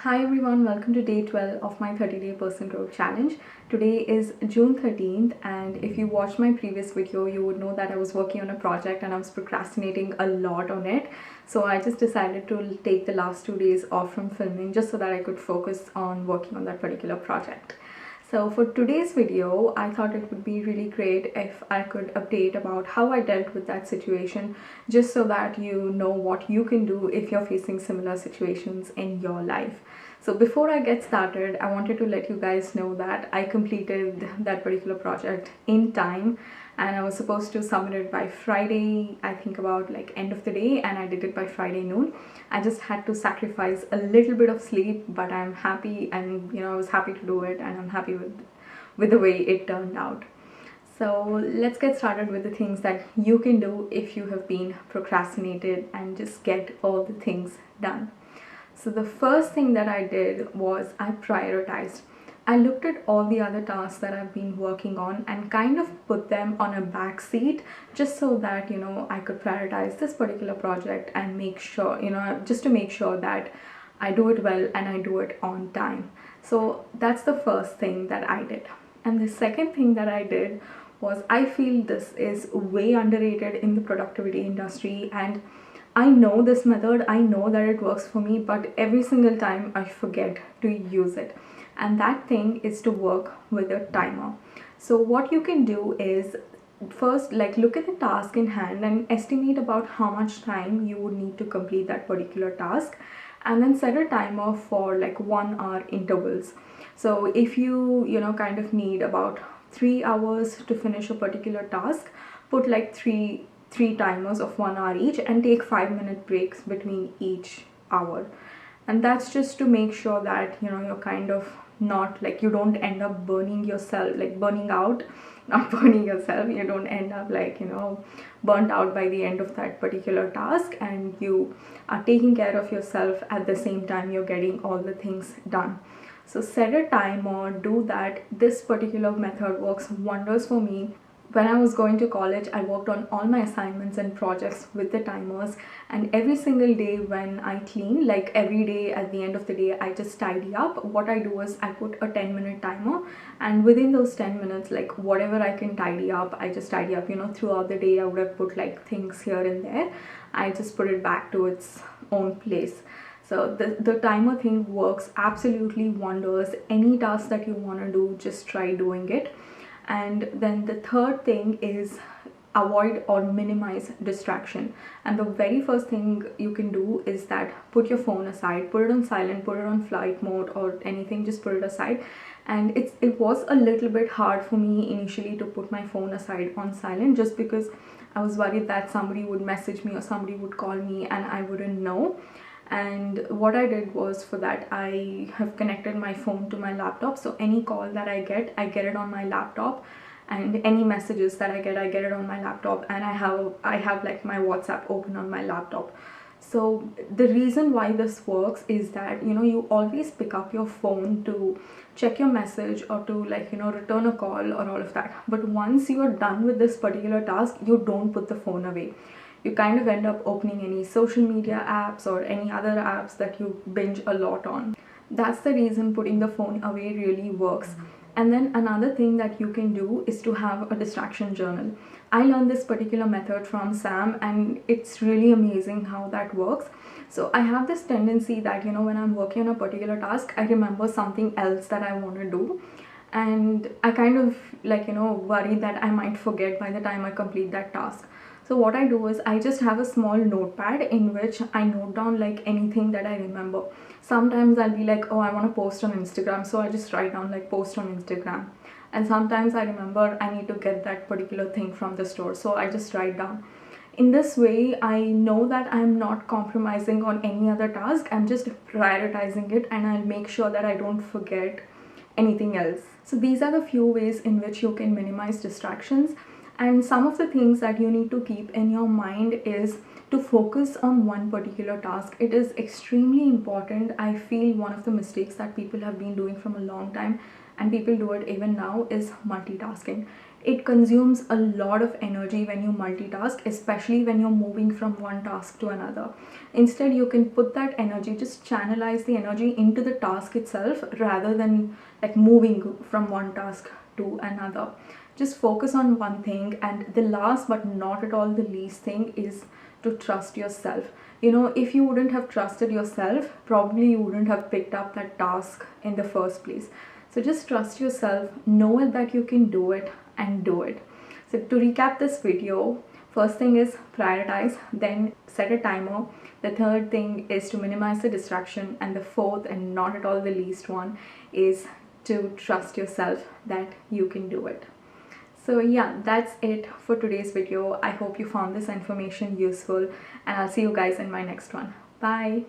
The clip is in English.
Hi everyone, welcome to day 12 of my 30-day personal growth challenge. Today is June 13th, and if you watched my previous video, you would know that I was working on a project and I was procrastinating a lot on it. So I just decided to take the last 2 days off from filming just so that I could focus on working on that particular project. So for today's video, I thought it would be really great if I could update about how I dealt with that situation, just so that you know what you can do if you're facing similar situations in your life. So before I get started, I wanted to let you guys know that I completed that particular project in time, and I was supposed to submit it by Friday, I think about like end of the day, and I did it by Friday noon. I just had to sacrifice a little bit of sleep, but I'm happy, and I was happy to do it, and I'm happy with the way it turned out. So let's get started with the things that you can do if you have been procrastinated and just get all the things done. So the first thing that I did was I prioritized. I looked at all the other tasks that I've been working on and kind of put them on a back seat, just so that I could prioritize this particular project and make sure, just to make sure that I do it well and I do it on time. So that's the first thing that I did. And the second thing that I did was, I feel this is way underrated in the productivity industry, and I know this method, I know that it works for me, but every single time I forget to use it. And that thing is to work with a timer. So what you can do is, first, look at the task in hand and estimate about how much time you would need to complete that particular task, and then set a timer for like 1 hour intervals. So if you kind of need about 3 hours to finish a particular task, put like three timers of 1 hour each, and take 5-minute breaks between each hour. And that's just to make sure that you're kind of not like, you don't end up burning yourself, like burning out, not burning yourself, you don't end up like burnt out by the end of that particular task, and you are taking care of yourself at the same time you're getting all the things done. So set a timer, do that. This particular method works wonders for me. When I was going to college, I worked on all my assignments and projects with the timers, and every single day when I clean, like every day at the end of the day, I just tidy up. What I do is I put a 10-minute timer, and within those 10 minutes, like whatever I can tidy up, I just tidy up. Throughout the day, I would have put like things here and there. I just put it back to its own place. So the timer thing works absolutely wonders. Any task that you want to do, just try doing it. And then the third thing is avoid or minimize distraction. And the very first thing you can do is that put your phone aside, put it on silent, put it on flight mode or anything, just put it aside. And it was a little bit hard for me initially to put my phone aside on silent, just because I was worried that somebody would message me or somebody would call me and I wouldn't know. And what I did was, for that, I have connected my phone to my laptop, so any call that I get it on my laptop, and any messages that I get it on my laptop, and I have like my WhatsApp open on my laptop. So the reason why this works is that you always pick up your phone to check your message or to return a call or all of that, but once you are done with this particular task, you don't put the phone away. You kind of end up opening any social media apps or any other apps that you binge a lot on. That's the reason putting the phone away really works. And then another thing that you can do is to have a distraction journal. I learned this particular method from Sam, and it's really amazing how that works. So I have this tendency that when I'm working on a particular task, I remember something else that I want to do, and I kind of worry that I might forget by the time I complete that task. So what I do is I just have a small notepad in which I note down like anything that I remember. Sometimes I'll be like, oh, I want to post on Instagram, so I just write down like post on Instagram. And sometimes I remember I need to get that particular thing from the store, so I just write down. In this way, I know that I'm not compromising on any other task. I'm just prioritizing it, and I'll make sure that I don't forget anything else. So these are the few ways in which you can minimize distractions. And some of the things that you need to keep in your mind is to focus on one particular task. It is extremely important. I feel one of the mistakes that people have been doing from a long time, and people do it even now, is multitasking. it consumes a lot of energy when you multitask, especially when you're moving from one task to another. Instead, you can put that energy, just channelize the energy into the task itself rather than like moving from one task to another. Just focus on one thing. And the last but not at all the least thing is to trust yourself. You know, if you wouldn't have trusted yourself, probably you wouldn't have picked up that task in the first place. So just trust yourself, know that you can do it, and do it. So to recap this video, first thing is prioritize, then set a timer. The third thing is to minimize the distraction, and the fourth and not at all the least one is to trust yourself that you can do it. So yeah, that's it for today's video. I hope you found this information useful, and I'll see you guys in my next one. Bye.